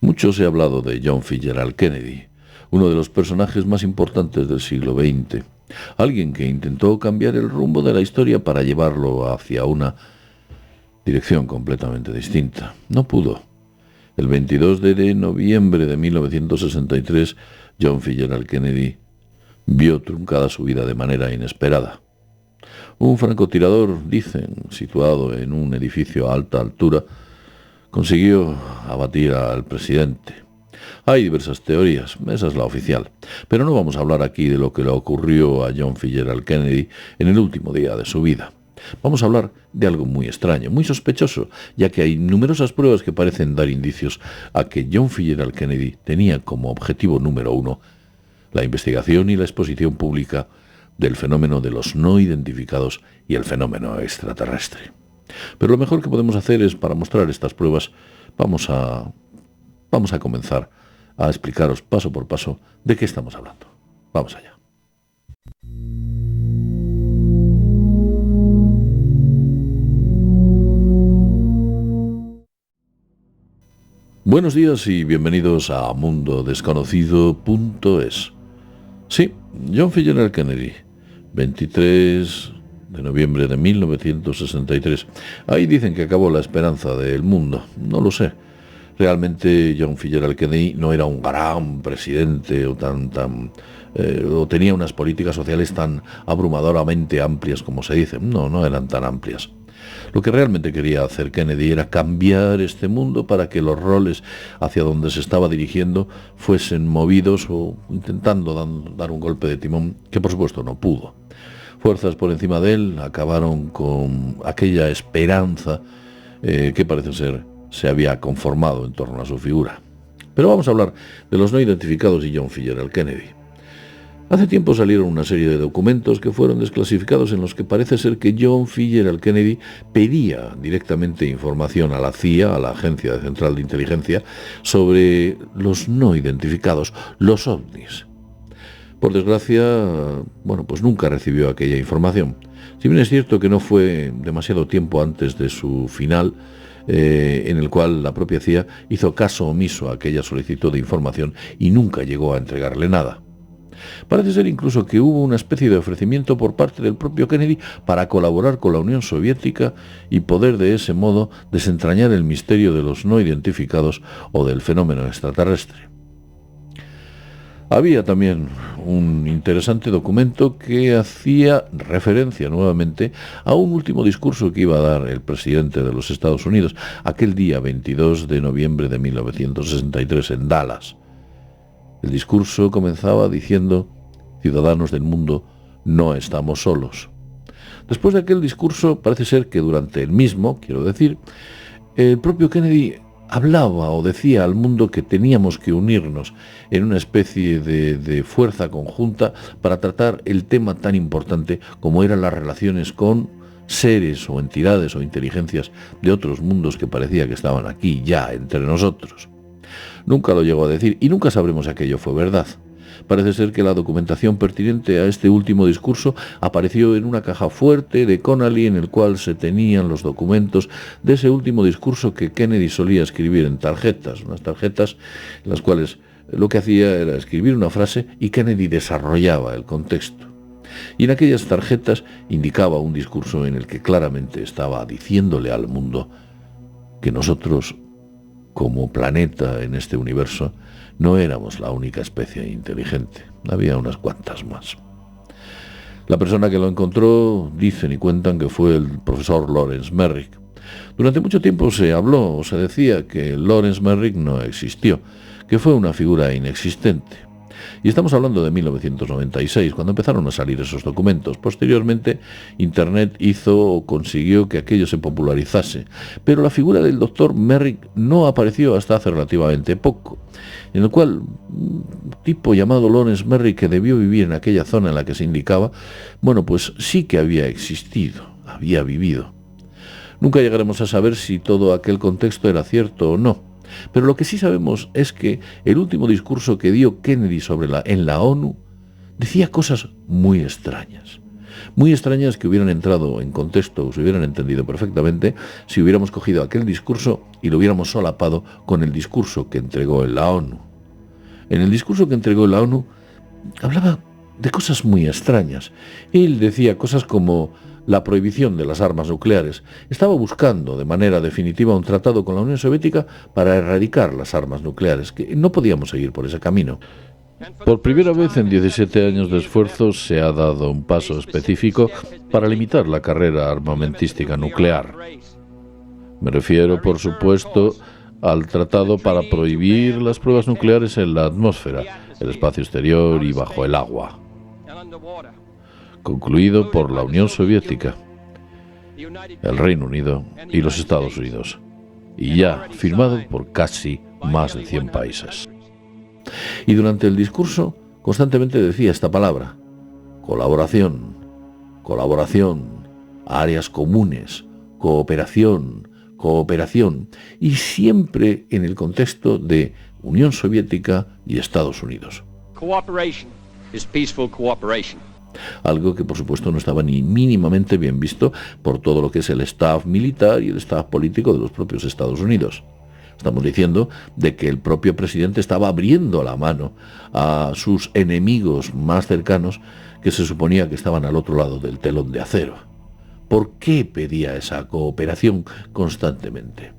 Mucho se ha hablado de John Fitzgerald Kennedy, uno de los personajes más importantes del siglo XX, alguien que intentó cambiar el rumbo de la historia para llevarlo hacia una dirección completamente distinta. No pudo. El 22 de noviembre de 1963, John Fitzgerald Kennedy vio truncada su vida de manera inesperada. Un francotirador, dicen, situado en un edificio a alta altura, consiguió abatir al presidente. Hay diversas teorías, esa es la oficial, pero no vamos a hablar aquí de lo que le ocurrió a John Fitzgerald Kennedy en el último día de su vida. Vamos a hablar de algo muy extraño, muy sospechoso, ya que hay numerosas pruebas que parecen dar indicios a que John Fitzgerald Kennedy tenía como objetivo número uno la investigación y la exposición pública del fenómeno de los no identificados y el fenómeno extraterrestre. Pero lo mejor que podemos hacer es, para mostrar estas pruebas, vamos a comenzar a explicaros paso por paso de qué estamos hablando. Vamos allá. Buenos días y bienvenidos a mundodesconocido.es. Sí, John Fitzgerald Kennedy, 23 de noviembre de 1963. Ahí dicen que acabó la esperanza del mundo. No lo sé. Realmente John Fitzgerald Kennedy no era un gran presidente o o tenía unas políticas sociales tan abrumadoramente amplias como se dice. No eran tan amplias. Lo que realmente quería hacer Kennedy era cambiar este mundo para que los roles hacia donde se estaba dirigiendo fuesen movidos o intentando dar un golpe de timón, que por supuesto no pudo. Fuerzas por encima de él acabaron con aquella esperanza que parece ser se había conformado en torno a su figura. Pero vamos a hablar de los no identificados y John Fitzgerald Kennedy. Hace tiempo salieron una serie de documentos que fueron desclasificados en los que parece ser que John Fitzgerald Kennedy pedía directamente información a la CIA, a la Agencia Central de Inteligencia, sobre los no identificados, los ovnis. Por desgracia, pues nunca recibió aquella información. Si bien es cierto que no fue demasiado tiempo antes de su final, en el cual la propia CIA hizo caso omiso a aquella solicitud de información y nunca llegó a entregarle nada. Parece ser incluso que hubo una especie de ofrecimiento por parte del propio Kennedy para colaborar con la Unión Soviética y poder de ese modo desentrañar el misterio de los no identificados o del fenómeno extraterrestre. Había también un interesante documento que hacía referencia nuevamente a un último discurso que iba a dar el presidente de los Estados Unidos aquel día 22 de noviembre de 1963 en Dallas. El discurso comenzaba diciendo: ciudadanos del mundo, no estamos solos. Después de aquel discurso, parece ser que durante el mismo, el propio Kennedy hablaba o decía al mundo que teníamos que unirnos en una especie de fuerza conjunta para tratar el tema tan importante como eran las relaciones con seres o entidades o inteligencias de otros mundos que parecía que estaban aquí ya entre nosotros. Nunca lo llegó a decir y nunca sabremos si aquello fue verdad. Parece ser que la documentación pertinente a este último discurso apareció en una caja fuerte de Connally en el cual se tenían los documentos de ese último discurso que Kennedy solía escribir en tarjetas, unas tarjetas en las cuales lo que hacía era escribir una frase y Kennedy desarrollaba el contexto. Y en aquellas tarjetas indicaba un discurso en el que claramente estaba diciéndole al mundo que nosotros, como planeta en este universo, no éramos la única especie inteligente. Había unas cuantas más. La persona que lo encontró dicen y cuentan que fue el profesor Lawrence Merrick. Durante mucho tiempo se habló o se decía que Lawrence Merrick no existió, que fue una figura inexistente. Y estamos hablando de 1996, cuando empezaron a salir esos documentos. Posteriormente, Internet hizo o consiguió que aquello se popularizase. Pero la figura del doctor Merrick no apareció hasta hace relativamente poco, en el cual un tipo llamado Lawrence Merrick, que debió vivir en aquella zona en la que se indicaba, pues sí que había existido, había vivido. Nunca llegaremos a saber si todo aquel contexto era cierto o no. Pero lo que sí sabemos es que el último discurso que dio Kennedy en la ONU decía cosas muy extrañas. muy extrañas que hubieran entrado en contexto o se hubieran entendido perfectamente si hubiéramos cogido aquel discurso y lo hubiéramos solapado con el discurso que entregó en la ONU. En el discurso que entregó en la ONU hablaba de cosas muy extrañas. Él decía cosas como la prohibición de las armas nucleares. Estaba buscando de manera definitiva un tratado con la Unión Soviética para erradicar las armas nucleares, que no podíamos seguir por ese camino. Por primera vez en 17 años de esfuerzos se ha dado un paso específico para limitar la carrera armamentística nuclear. Me refiero, por supuesto, al tratado para prohibir las pruebas nucleares en la atmósfera, el espacio exterior y bajo el agua, concluido por la Unión Soviética, el Reino Unido y los Estados Unidos, y ya firmado por casi más de 100 países. Y durante el discurso constantemente decía esta palabra: colaboración, colaboración, áreas comunes, cooperación, cooperación, y siempre en el contexto de Unión Soviética y Estados Unidos. Cooperation is peaceful cooperation. Algo que por supuesto no estaba ni mínimamente bien visto por todo lo que es el staff militar y el staff político de los propios Estados Unidos. Estamos diciendo de que el propio presidente estaba abriendo la mano a sus enemigos más cercanos, que se suponía que estaban al otro lado del telón de acero. ¿Por qué pedía esa cooperación constantemente?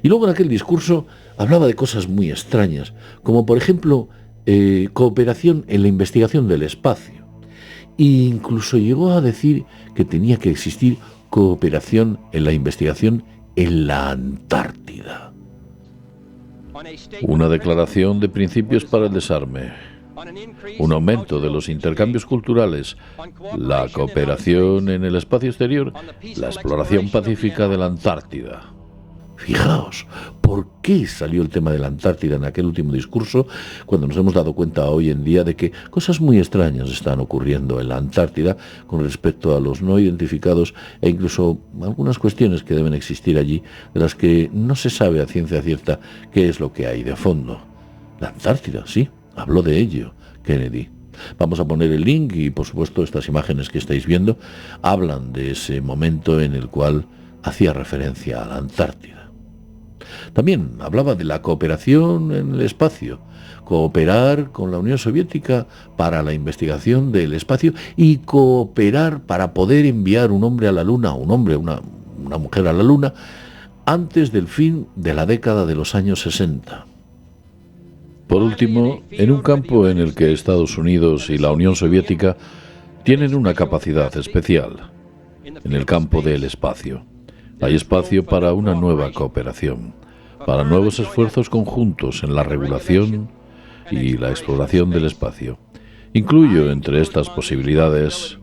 Y luego en aquel discurso hablaba de cosas muy extrañas, como por ejemplo cooperación en la investigación del espacio. E incluso llegó a decir que tenía que existir cooperación en la investigación en la Antártida. Una declaración de principios para el desarme, un aumento de los intercambios culturales, la cooperación en el espacio exterior, la exploración pacífica de la Antártida. Fijaos, ¿por qué salió el tema de la Antártida en aquel último discurso cuando nos hemos dado cuenta hoy en día de que cosas muy extrañas están ocurriendo en la Antártida con respecto a los no identificados e incluso algunas cuestiones que deben existir allí de las que no se sabe a ciencia cierta qué es lo que hay de fondo? La Antártida, sí, habló de ello Kennedy. Vamos a poner el link y por supuesto estas imágenes que estáis viendo hablan de ese momento en el cual hacía referencia a la Antártida. También hablaba de la cooperación en el espacio, cooperar con la Unión Soviética para la investigación del espacio y cooperar para poder enviar un hombre a la Luna, una mujer a la Luna, antes del fin de la década de los años 60. Por último, en un campo en el que Estados Unidos y la Unión Soviética tienen una capacidad especial, en el campo del espacio. Hay espacio para una nueva cooperación, para nuevos esfuerzos conjuntos en la regulación y la exploración del espacio. Incluyo entre estas posibilidades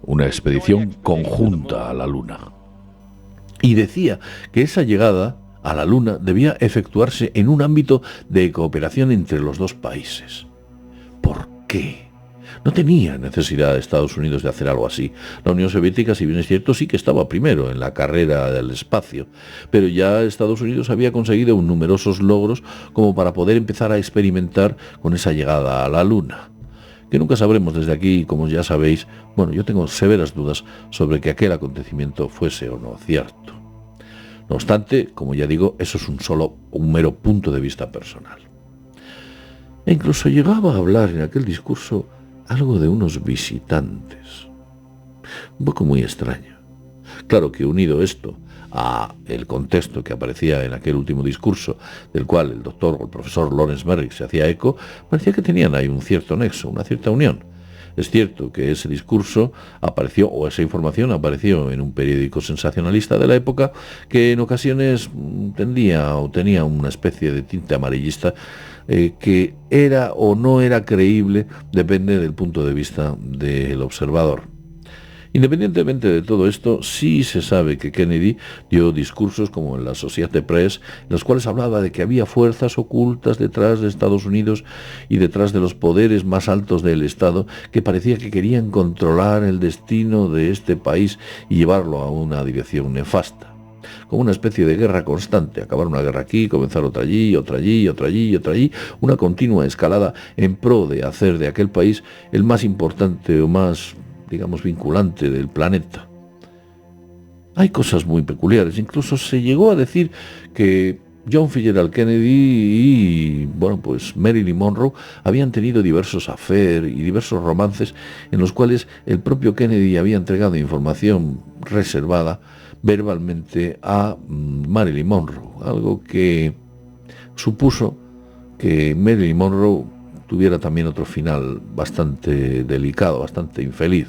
una expedición conjunta a la Luna. Y decía que esa llegada a la Luna debía efectuarse en un ámbito de cooperación entre los dos países. ¿Por qué? No tenía necesidad de Estados Unidos de hacer algo así. La Unión Soviética, si bien es cierto, sí que estaba primero en la carrera del espacio, pero ya Estados Unidos había conseguido numerosos logros como para poder empezar a experimentar con esa llegada a la Luna. Que nunca sabremos desde aquí, como ya sabéis, bueno, yo tengo severas dudas sobre que aquel acontecimiento fuese o no cierto. No obstante, como ya digo, eso es un mero punto de vista personal. E incluso llegaba a hablar en aquel discurso algo de unos visitantes. Un poco muy extraño. Claro que unido esto a el contexto que aparecía en aquel último discurso, del cual el doctor o el profesor Lawrence Merrick se hacía eco, parecía que tenían ahí un cierto nexo, una cierta unión. Es cierto que ese discurso apareció, o esa información apareció en un periódico sensacionalista de la época, que en ocasiones tenía una especie de tinte amarillista, que era o no era creíble, depende del punto de vista del observador. Independientemente de todo esto, sí se sabe que Kennedy dio discursos como en la Associated Press, en los cuales hablaba de que había fuerzas ocultas detrás de Estados Unidos y detrás de los poderes más altos del Estado que parecía que querían controlar el destino de este país y llevarlo a una dirección nefasta. Como una especie de guerra constante, acabar una guerra aquí, comenzar otra allí, otra allí, otra allí, otra allí, una continua escalada en pro de hacer de aquel país el más importante o más digamos, vinculante del planeta. Hay cosas muy peculiares. Incluso se llegó a decir que John Fitzgerald Kennedy y, bueno, pues Marilyn Monroe habían tenido diversos affairs y diversos romances en los cuales el propio Kennedy había entregado información reservada verbalmente a Marilyn Monroe, algo que supuso que Marilyn Monroe tuviera también otro final bastante delicado, bastante infeliz,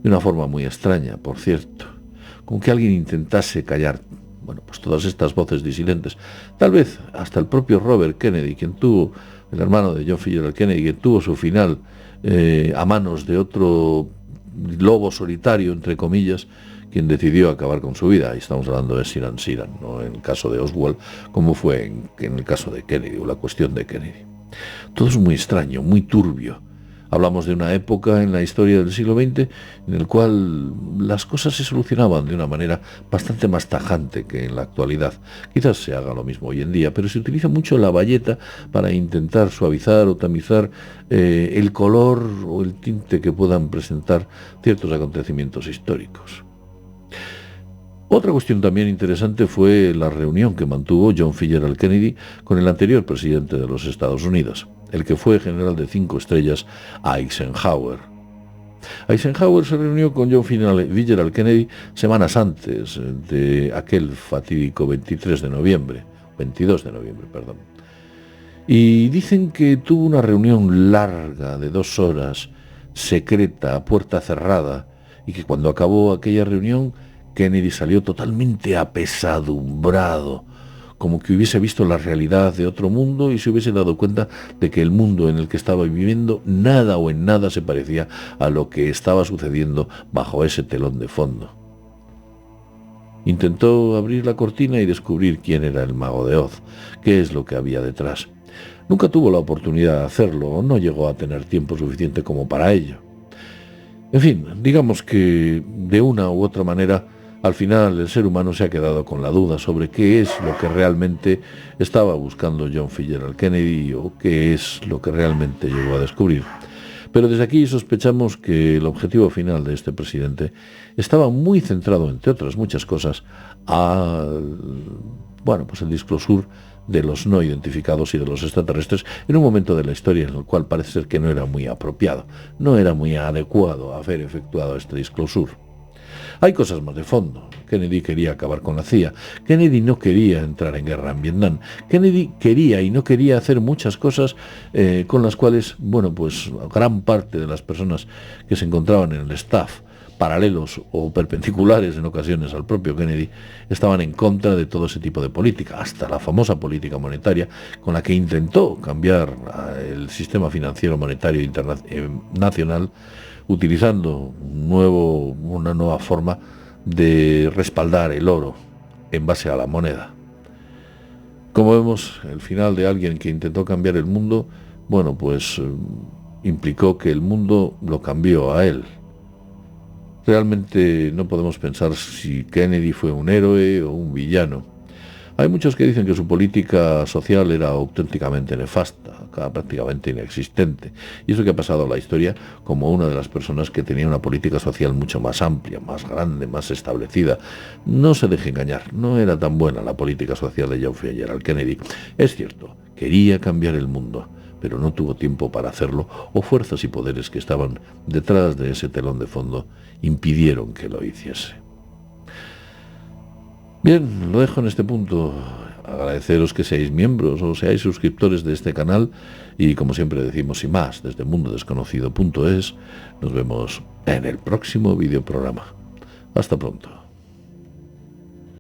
de una forma muy extraña, por cierto, como que alguien intentase callar, bueno, pues todas estas voces disidentes. Tal vez hasta el propio Robert Kennedy, el hermano de John Fitzgerald Kennedy, quien tuvo su final a manos de otro lobo solitario, entre comillas, quien decidió acabar con su vida. Ahí estamos hablando de Siran Siran, no en el caso de Oswald, como fue en el caso de Kennedy, o la cuestión de Kennedy. Todo es muy extraño, muy turbio. Hablamos de una época en la historia del siglo XX en el cual las cosas se solucionaban de una manera bastante más tajante que en la actualidad. Quizás se haga lo mismo hoy en día, pero se utiliza mucho la bayeta para intentar suavizar o tamizar el color o el tinte que puedan presentar ciertos acontecimientos históricos. Otra cuestión también interesante fue la reunión que mantuvo John Fitzgerald Kennedy con el anterior presidente de los Estados Unidos, el que fue general de 5 estrellas, Eisenhower. Eisenhower se reunió con John Fitzgerald Kennedy semanas antes de aquel fatídico 22 de noviembre, y dicen que tuvo una reunión larga de 2 horas, secreta, a puerta cerrada, y que cuando acabó aquella reunión Kennedy salió totalmente apesadumbrado, como que hubiese visto la realidad de otro mundo y se hubiese dado cuenta de que el mundo en el que estaba viviendo nada o en nada se parecía a lo que estaba sucediendo bajo ese telón de fondo. Intentó abrir la cortina y descubrir quién era el mago de Oz, qué es lo que había detrás. Nunca tuvo la oportunidad de hacerlo, o no llegó a tener tiempo suficiente como para ello. En fin, digamos que de una u otra manera, al final el ser humano se ha quedado con la duda sobre qué es lo que realmente estaba buscando John Fitzgerald Kennedy o qué es lo que realmente llegó a descubrir. Pero desde aquí sospechamos que el objetivo final de este presidente estaba muy centrado, entre otras muchas cosas, el disclosure de los no identificados y de los extraterrestres en un momento de la historia en el cual parece ser que no era muy apropiado, no era muy adecuado haber efectuado este disclosure. Hay cosas más de fondo. Kennedy quería acabar con la CIA. Kennedy no quería entrar en guerra en Vietnam. Kennedy quería y no quería hacer muchas cosas con las cuales, gran parte de las personas que se encontraban en el staff, paralelos o perpendiculares en ocasiones al propio Kennedy, estaban en contra de todo ese tipo de política, hasta la famosa política monetaria con la que intentó cambiar el sistema financiero monetario nacional, utilizando una nueva forma de respaldar el oro en base a la moneda. Como vemos, el final de alguien que intentó cambiar el mundo, implicó que el mundo lo cambió a él. Realmente no podemos pensar si Kennedy fue un héroe o un villano. Hay muchos que dicen que su política social era auténticamente nefasta, prácticamente inexistente, y eso que ha pasado a la historia como una de las personas que tenía una política social mucho más amplia, más grande, más establecida. No se deje engañar, no era tan buena la política social de John Fitzgerald Kennedy. Es cierto, quería cambiar el mundo, pero no tuvo tiempo para hacerlo, o fuerzas y poderes que estaban detrás de ese telón de fondo impidieron que lo hiciese. Bien, lo dejo en este punto. Agradeceros que seáis miembros o seáis suscriptores de este canal y, como siempre decimos, sin más, desde mundodesconocido.es, nos vemos en el próximo videoprograma. Hasta pronto.